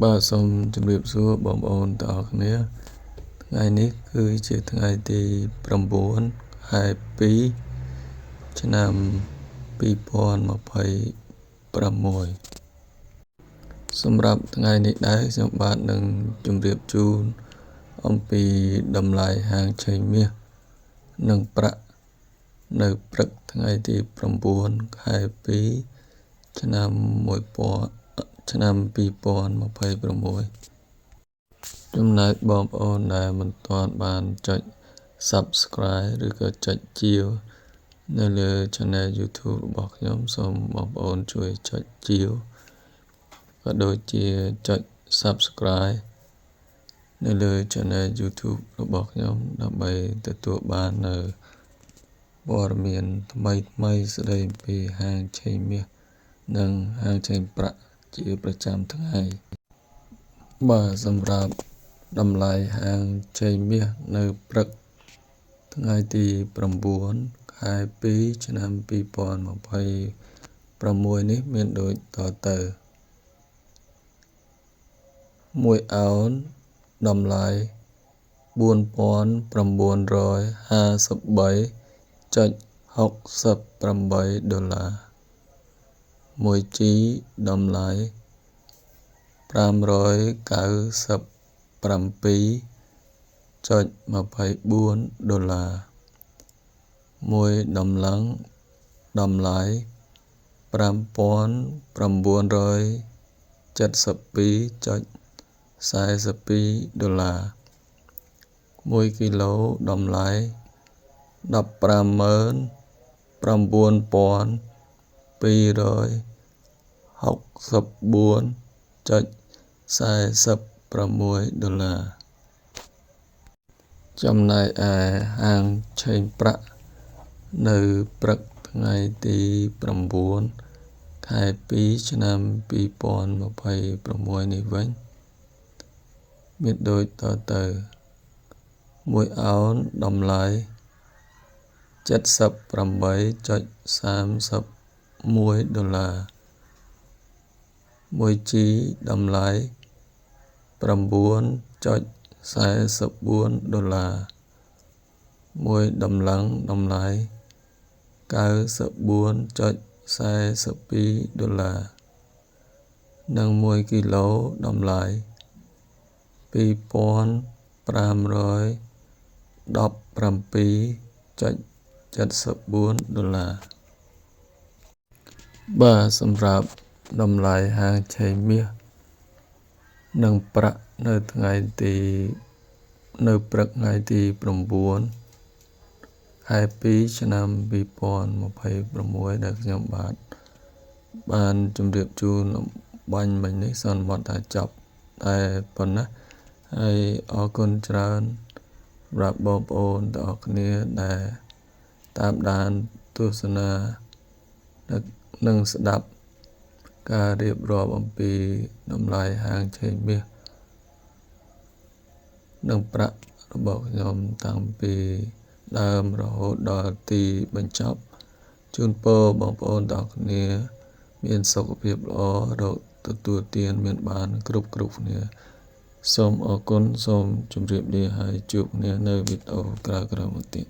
បាទសូមជម្រាបសួរបងប្អូនទាំងអស់គ្នាថ្ងៃនេះគឺជាថ្ងៃទី9ខែ2ឆ្នាំ2026សម្រាប់ថ្ងៃនេះដែរខ្ញុំបាទនឹងជម្រាបជូនអំពីតម្លៃហាងឆេងមាសនិងប្រាក់នៅព្រឹកថ្ងៃទី9ខែ2ឆ្នាំ2026ចំណែកបងប្អូនដែលមិនទាន់បានចុច Subscribe ឬក៏ចុចជាវនៅលើ Channel YouTube របស់ខ្ញុំសូមបងប្អូនជួយចុចជាវក៏ដូចជាចុច Subscribe នៅលើ Channel YouTube របស់ខ្ញុំដើម្បីទទួលបាននៅព័ត៌មានថ្មីស្ដីពីហាងឆេងមាសនិងហាងឆេងប្រាក់ជាប្រចាំថ្ងៃបាទសម្រាប់តម្លៃហាងឆេងមាសនៅព្រឹកថ្ងៃទី9ខែ2ឆ្នាំ2026នេះមានដូចតទៅ1អោនតម្លៃ $4,953.68 ដុល្លារ1ជីតម្លៃ $597.24 ដុល្លារ1តម្លឹងតម្លៃ $5,972.42 ដុល្លារ1គីឡូតម្លៃ $159,464.46 ដុល្លារចំណែកឯហាងឆេងប្រាក់នៅព្រឹកថ្ងៃទី9ខែ2ឆ្នាំ2026នេះវិញមានដូចតទៅ1អោនតម្លៃ $78.31 ដុល្លារ1ជីតម្លៃ $9.44 ដុល្លារ1តម្លឹងតម្លៃ $94.42 ដុល្លារនិង1គីឡូតម្លៃ $2,517.74 ដុល្លារបាទសម្រាប់តម្លៃហាងឆេងមាសនិងប្រាក់នៅព្រឹកថ្ងៃទី9ខែ2ឆ្នាំ2026ដែលខ្ញុំបានជម្រាបជូនបាញ់មិញនេះសន្មតថាចប់តែប៉ុណ្ណាហើយអរគុណច្រើនសម្រាប់បងប្អូនទាំងអស់គ្នាដែលតាមដានទស្សនានិងស្ដាប់ការរៀបរាប់អំពីតម្លៃហាងឆេងមាសនិងប្រាក់របស់ខ្ញុំតាំងពីដើមរហូតដល់ទីបញ្ចប់ជូនពរបងប្អូនទាំងគ្នាមានសុខភាពល្អរកទទួលទានមានបានគ្រប់គ្នាសូមអរគុណសូមជម្រាបលាហើយជួបគ្នានៅវីដេអូក្រោយៗមកទៀត